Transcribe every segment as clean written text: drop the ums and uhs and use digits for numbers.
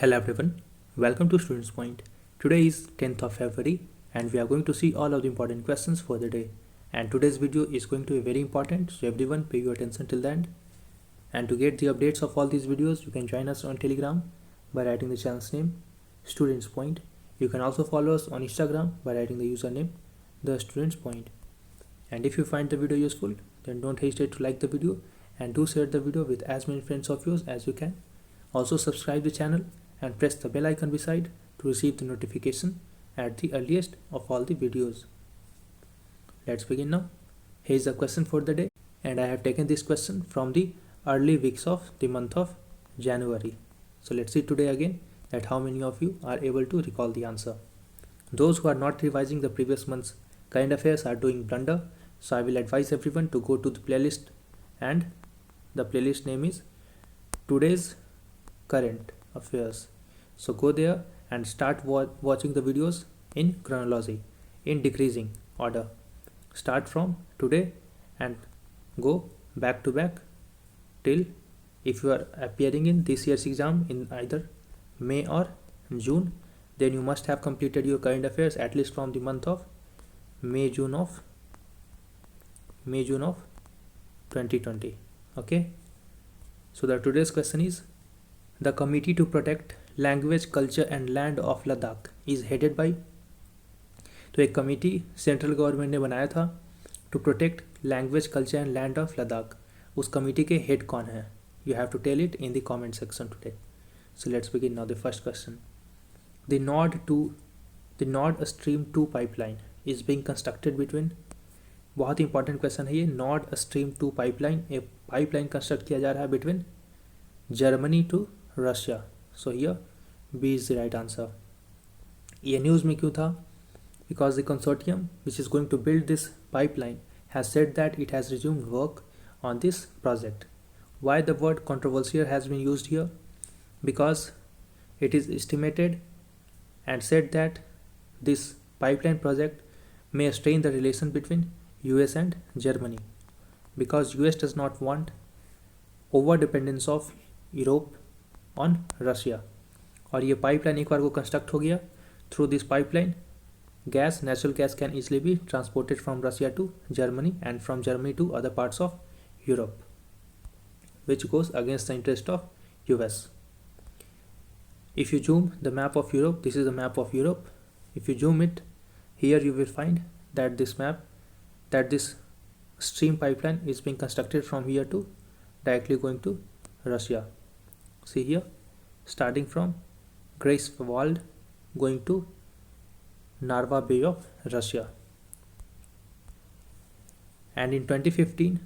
Hello everyone, welcome to Students Point. Today is 10th of February and we are going to see all of the important questions for the day. And today's video is going to be very important, so everyone pay your attention till the end. And to get the updates of all these videos, you can join us on Telegram by writing the channel's name, Students Point. You can also follow us on Instagram by writing the username, The Students Point. And if you find the video useful, then don't hesitate to like the video and do share the video with as many friends of yours as you can. Also subscribe the channel and press the bell icon beside to receive the notification at the earliest of all the videos. Let's begin now. Here is the question for the day, and I have taken this question from the early weeks of the month of January. So let's see today again that how many of you are able to recall the answer. Those who are not revising the previous month's current affairs are doing blunder, so I will advise everyone to go to the playlist, and the playlist name is Today's Current Affairs. So go there and start watching the videos in chronology, in decreasing order. Start from today and go back to back till, if you are appearing in this year's exam in either May or June, then you must have completed your current affairs at least from the month of May-June of 2020. Okay, so the today's question is, the Committee to Protect Language, Culture and Land of Ladakh is headed by. तो एक committee central government ने बनाया था to protect language, culture and land of Ladakh. उस committee के head कौन है? You have to tell it in the comment section today. So let's begin now. The first question, the North Stream 2 pipeline is being constructed between. बहुत ही important question है ये. North Stream 2 pipeline, एक pipeline construct किया जा रहा है between Germany to Russia. So here B is the right answer. ये न्यूज़ में क्यों था? Because the consortium which is going to build this pipeline has said that it has resumed work on this project. Why the word controversial has been used here? Because it is estimated and said that this pipeline project may strain the relation between US and Germany, because US does not want over dependence of Europe on Russia. और ये pipeline एक बार को construct हो गया, through this pipeline gas, natural gas can easily be transported from Russia to Germany and from Germany to other parts of Europe, which goes against the interest of US. If you zoom the map of Europe, this is the map of Europe. If you zoom it, here you will find that this stream pipeline is being constructed from here to directly going to Russia. See here, starting from Greifswald going to Narva Bay of Russia. And in 2015,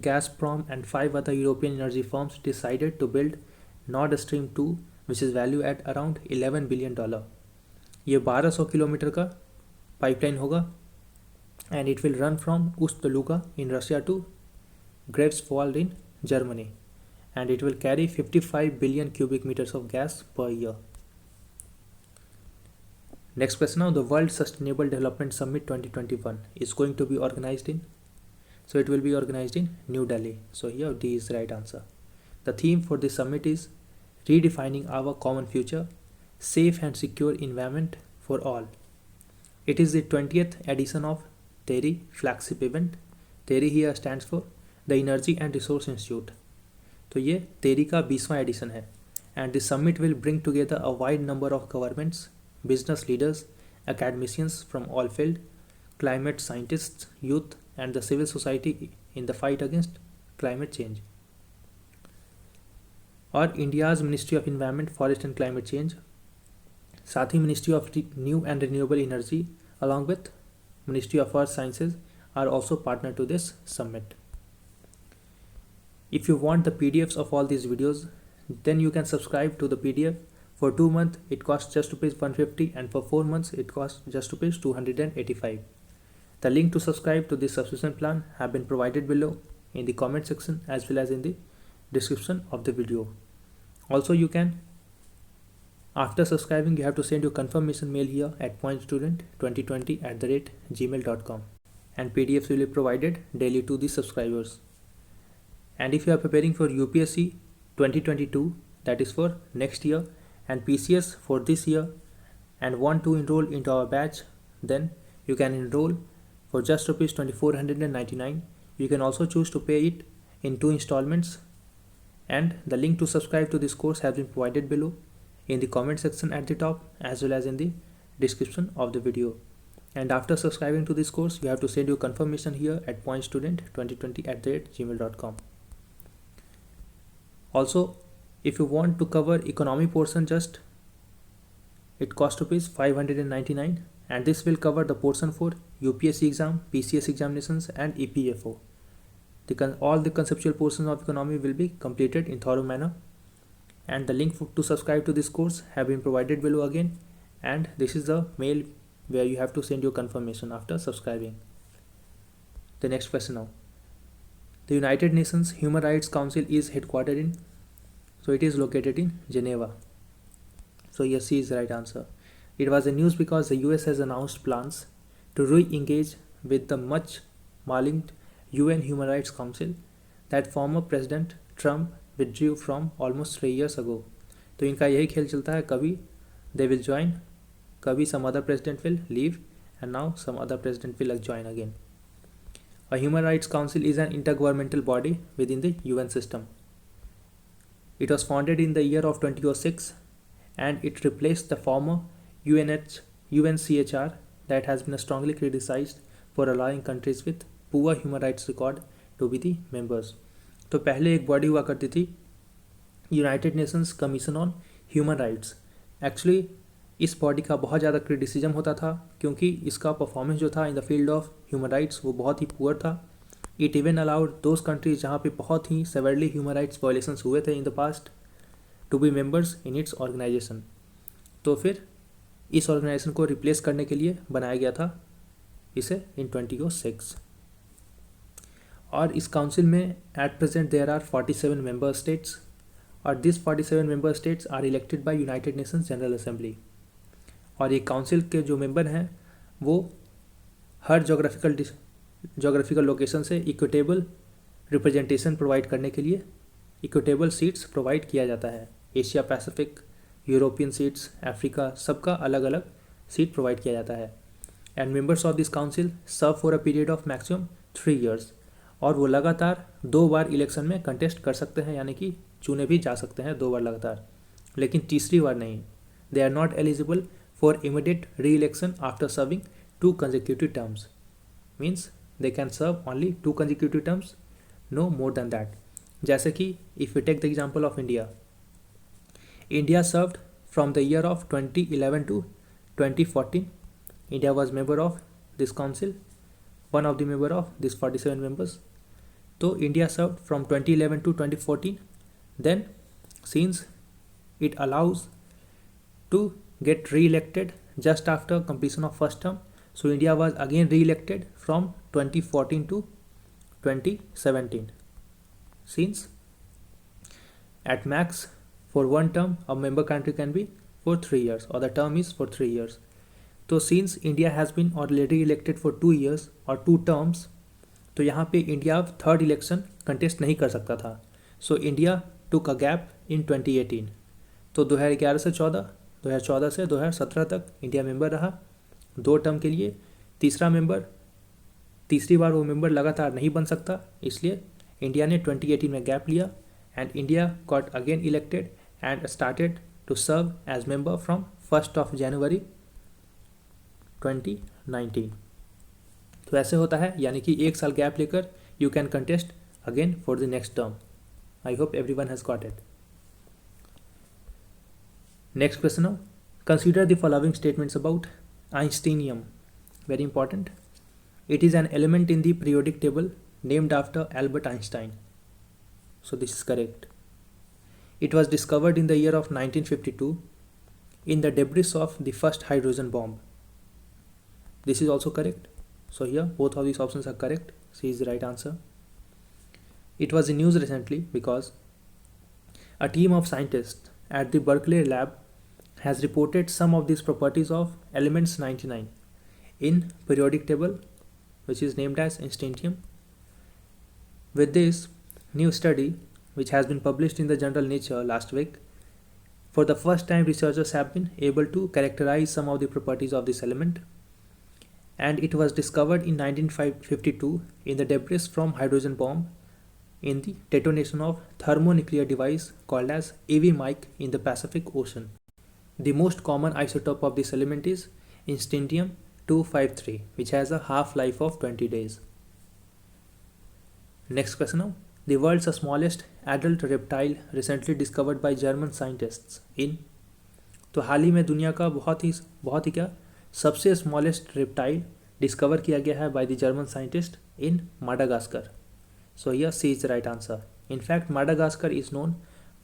Gazprom and 5 other European energy firms decided to build Nord Stream 2, which is valued at around $11 billion. ये 1200 kilometre का pipeline होगा, and it will run from Ust-Luga in Russia to Greifswald in Germany, and it will carry 55 billion cubic meters of gas per year. Next question now, the World Sustainable Development Summit 2021 is going to be organized in, so it will be organized in New Delhi. So here D is the right answer. The theme for this summit is redefining our common future, safe and secure environment for all. It is the 20th edition of TERI flagship event. TERI here stands for the Energy and Resource Institute. तो ये TERI का 20वां addition है, and this summit will bring together a wide number of governments, business leaders, academicians from all fields, climate scientists, youth, and the civil society in the fight against climate change. और India's Ministry of Environment, Forest and Climate Change, साथ ही Ministry of New and Renewable Energy along with Ministry of Earth Sciences are also partner to this summit. If you want the PDFs of all these videos, then you can subscribe to the PDF. For 2 months, it costs just rupees 150, and for 4 months, it costs just rupees 285. The link to subscribe to this subscription plan have been provided below in the comment section as well as in the description of the video. Also, you can, after subscribing, you have to send your confirmation mail here at pointstudent2020@gmail.com, and PDFs will be provided daily to the subscribers. And if you are preparing for UPSC 2022, that is for next year, and PCS for this year and want to enroll into our batch, then you can enroll for just rupees 2499. You can also choose to pay it in 2 installments, and the link to subscribe to this course has been provided below in the comment section at the top as well as in the description of the video. And after subscribing to this course, you have to send your confirmation here at pointstudent2020@gmail.com. Also, if you want to cover economy portion, just it costs rupees 599, and this will cover the portion for UPSC exam, PCS examinations and EPFO. All the conceptual portions of economy will be completed in thorough manner, and the link to subscribe to this course have been provided below again, and this is the mail where you have to send your confirmation after subscribing. The next question now. The United Nations Human Rights Council is headquartered in, so it is located in Geneva. So yes, C is the right answer. It was a news because the US has announced plans to re-engage with the much maligned UN Human Rights Council that former President Trump withdrew from almost 3 years ago. तो इनका यही खेल चलता है, कभी they will join, कभी some other president will leave, and now some other president will join again. A Human Rights Council is an intergovernmental body within the UN system. It was founded in the year of 2006, and it replaced the former UNCHR that has been strongly criticized for allowing countries with poor human rights record to be the members. तो पहले एक body हुआ करती थी United Nations commission on human rights. Actually इस body का बहुत ज़्यादा क्रिटिसिज्म होता था क्योंकि इसका परफॉर्मेंस जो था in the field of human rights वो बहुत ही पुअर था. It even allowed those countries जहाँ पे बहुत ही सेवरली ह्यूमन राइट्स वायलेशंस हुए थे in the past to be members in its organization. तो फिर इस ऑर्गेनाइजेशन को रिप्लेस करने के लिए बनाया गया था इसे इन 2006. और इस काउंसिल में at present there are 47 member states, और this 47 member states are elected by United Nations General Assembly. और ये काउंसिल के जो मेंबर हैं वो हर जोग्राफिकल लोकेशन से इक्विटेबल रिप्रेजेंटेशन प्रोवाइड करने के लिए इक्विटेबल सीट्स प्रोवाइड किया जाता है. Asia Pacific, European seats, Africa, सबका अलग अलग सीट प्रोवाइड किया जाता है. And members of this council serve for a period of maximum 3 years, और वो लगातार 2 बार इलेक्शन में कंटेस्ट कर सकते हैं, यानी कि चुने भी जा सकते हैं 2 बार लगातार, लेकिन तीसरी बार नहीं. They are not eligible for immediate reelection after serving 2 consecutive terms. Means they can serve only 2 consecutive terms, no more than that. जैसे कि if you take the example of India served from the year of 2011 to 2014. India was member of this council, one of the member of this 47 members. So India served from 2011 to 2014. Then since it allows to get re-elected just after completion of first term, so India was again re-elected from 2014 to 2017. Since at max for one term a member country can be for 3 years, or the term is for 3 years. तो since India has been already elected for 2 years और 2 terms, तो यहाँ पे India third election contest नहीं कर सकता था. So India took a gap in 2018. तो 2011 से 14, 2014 से 2017 तक इंडिया मेंबर रहा 2 term के लिए. तीसरी बार वो मेंबर लगातार नहीं बन सकता, इसलिए इंडिया ने 2018 में गैप लिया, and India got again elected and started to serve as member from 1 January 2019. तो ऐसे होता है, यानी कि 1 साल गैप लेकर you can contest again for the next term. I hope everyone has got it. Next question now. Consider the following statements about Einsteinium. Very important. It is an element in the periodic table named after Albert Einstein. So this is correct. It was discovered in the year of 1952 in the debris of the first hydrogen bomb. This is also correct. So here both of these options are correct. C is the right answer. It was in news recently because a team of scientists at the Berkeley lab has reported some of these properties of elements 99 in periodic table, which is named as Einsteinium. With this new study, which has been published in the journal Nature last week, For the first time, researchers have been able to characterize some of the properties of this element, and it was discovered in 1952 in the debris from hydrogen bomb in the detonation of thermonuclear device called as AVMIC in the Pacific Ocean. The most common isotope of this element is Instinium 253, which has a half-life of 20 days. Next question now. The world's smallest adult reptile recently discovered by German scientists in, तो हाल ही में दुनिया का बहुत ही क्या सबसे smallest reptile discover किया गया है by the German scientist in Madagascar. So here C is the right answer. In fact, Madagascar is known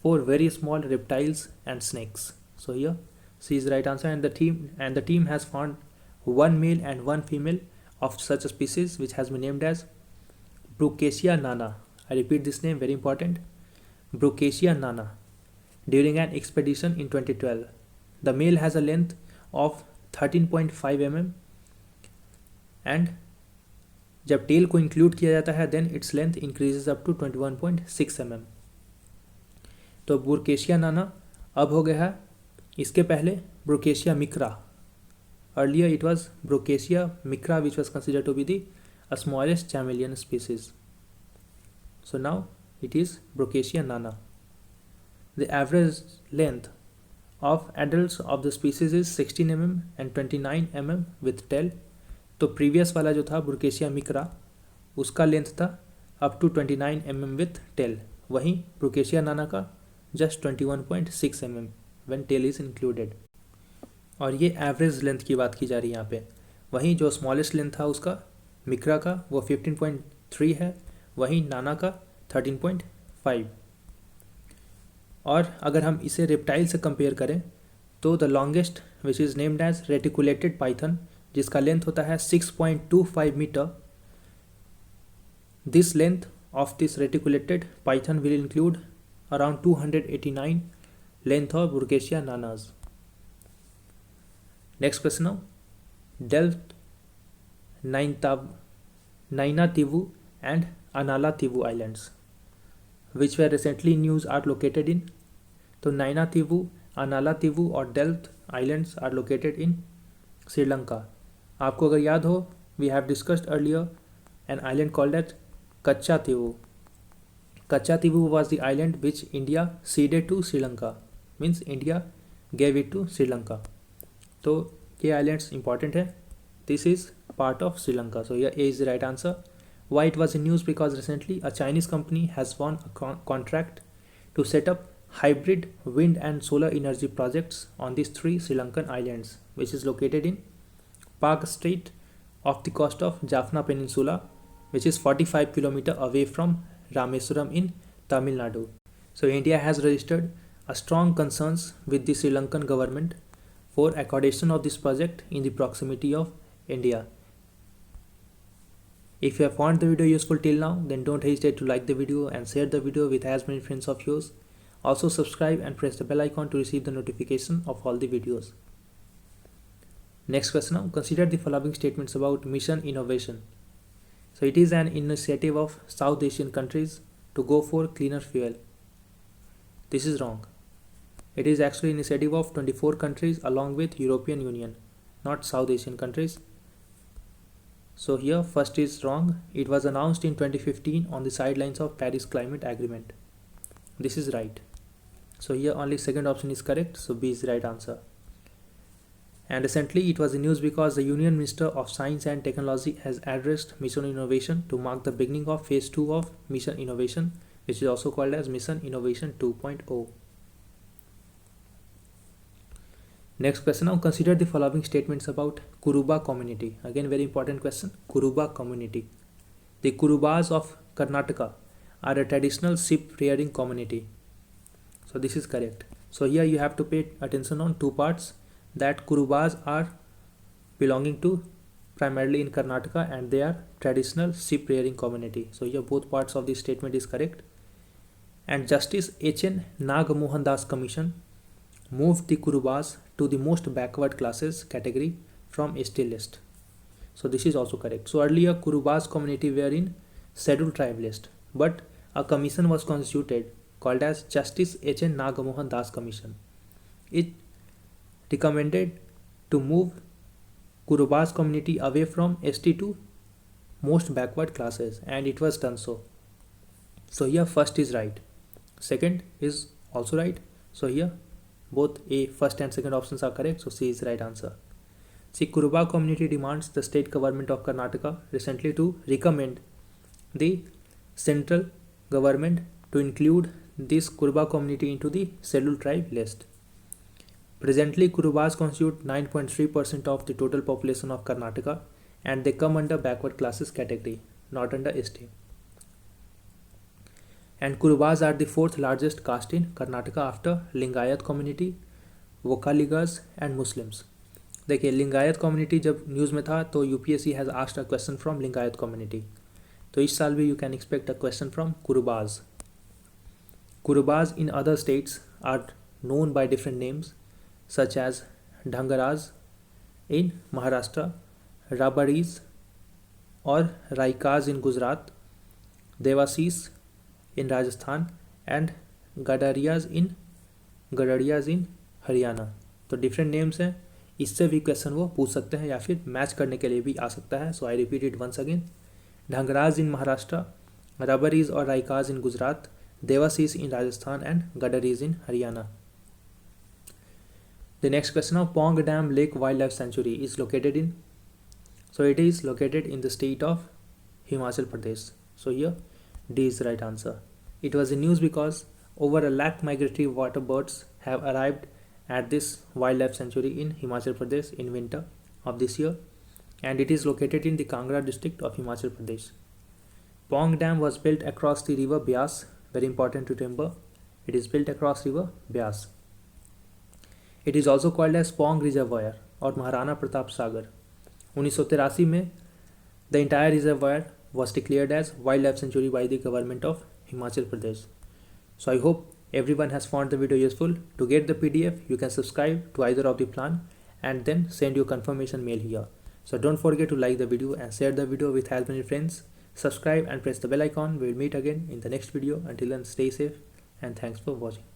for very small reptiles and snakes. So here C is the right answer, and the team has found one male and one female of such a species which has been named as Brookesia nana. I repeat this name, very important. Brookesia nana. During an expedition in 2012, the male has a length of 13.5 mm, and जब tail को include किया जाता है then its length increases up to 21.6 mm. तो ब्रूकेशिया नाना अब हो गया है, इसके पहले Brookesia micra. Earlier it was Brookesia micra which was considered to be the smallest chameleon species. So now it is Brookesia nana. The average length of adults of the species is 16 mm and 29 mm with tail. तो previous वाला जो था Brookesia micra उसका length था up to 29 mm with tail, वहीं Brookesia nana का just 21.6 mm when tail is included. और ये एवरेज लेंथ की बात की जा रही है यहाँ पे. वहीं जो स्मॉलेस्ट लेंथ था उसका मिक्रा का वो 15.3 है, वहीं नाना का 13.5. और अगर हम इसे रेप्टाइल से कंपेयर करें तो the longest which is named as reticulated python, जिसका लेंथ होता है 6.25 metre. This length of this reticulated python will include around 289 length of Brookesia nanas. Next question now. Delft, Nainativu and Analaitivu islands which were recently news are located in. तो नाइनातिवु, अनालातिवु और Delft islands are located in Sri Lanka. आपको अगर याद हो, we have discussed earlier an island called at Katchatheevu. Katchatheevu was the island which India ceded to Sri Lanka, means India gave it to Sri Lanka. तो ये islands important है. This is part of Sri Lanka. So ये is the right answer. Why it was in news? Because recently a Chinese company has won a contract to set up hybrid wind and solar energy projects on these three Sri Lankan islands, which is located in Park Strait off the coast of Jaffna Peninsula, which is 45 km away from Rameswaram in Tamil Nadu. So India has registered a strong concerns with the Sri Lankan government for accommodation of this project in the proximity of India. If you have found the video useful till now, then don't hesitate to like the video and share the video with as many friends of yours. Also subscribe and press the bell icon to receive the notification of all the videos. Next question now. Consider the following statements about Mission Innovation. So it is an initiative of South Asian countries to go for cleaner fuel. This is wrong. It is actually initiative of 24 countries along with European Union, not South Asian countries. So here first is wrong. It was announced in 2015 on the sidelines of Paris Climate Agreement. This is right. So here only second option is correct. So B is the right answer. And recently it was in news because the Union Minister of Science and Technology has addressed Mission Innovation to mark the beginning of phase 2 of Mission Innovation, which is also called as Mission Innovation 2.0. Next question now. Consider the following statements about Kuruba community. Again very important question. Kuruba community. The Kurubas of Karnataka are a traditional sheep rearing community. So this is correct. So here you have to pay attention on two parts, that Kurubas are belonging to primarily in Karnataka and they are traditional sheep rearing community. So here both parts of this statement is correct. And Justice H.N. Nagamohan Das Commission moved the Kurubas to the most backward classes category from ST list. So this is also correct. So earlier Kurubas community were in scheduled tribe list, but a commission was constituted called as Justice H.N. Nagamohan Das Commission. It recommended to move Kurubas community away from ST to most backward classes, and it was done so. So here first is right, second is also right. So here both A first and second options are correct, so C is the right answer. See, Kuruba community demands the state government of Karnataka recently to recommend the central government to include this Kuruba community into the scheduled tribe list. Presently, Kurubas constitute 9.3% of the total population of Karnataka, and they come under backward classes category, not under ST. And Kurubas are the fourth largest caste in Karnataka after Lingayat community, Vokaligas and Muslims. देखिए, Lingayat community जब news में था तो UPSC has asked a question from Lingayat community, तो इस साल भी you can expect a question from Kurubas. Kurubas in other states are known by different names such as Dhangaraz in Maharashtra, Rabaris or Raikas in Gujarat, Devasis in Rajasthan and Gadarias in Haryana. तो different names हैं, इससे भी question वो पूछ सकते हैं या फिर मैच करने के लिए भी आ सकता है. So I repeat it once again. Dhangars in Maharashtra, Rabaris और Raikas in Gujarat, Devasis in Rajasthan and Gadaris in Haryana. The next question of Pong Dam Lake Wildlife Sanctuary is located in, so it is located in the state of Himachal Pradesh. So here D is the right answer. It was in news because over 1 lakh migratory water birds have arrived at this wildlife sanctuary in Himachal Pradesh in winter of this year, and it is located in the Kangra district of Himachal Pradesh. Pong Dam was built across the river Beas. Very important to remember, it is built across river Beas. It is also called as Pong Reservoir or Maharana Pratap Sagar. 1983 में the entire reservoir was declared as wildlife sanctuary by the government of Himachal Pradesh. So I hope everyone has found the video useful. To get the PDF, you can subscribe to either of the plan and then send your confirmation mail here. So don't forget to like the video and share the video with as many friends. Subscribe and press the bell icon. We will meet again in the next video. Until then, stay safe and thanks for watching.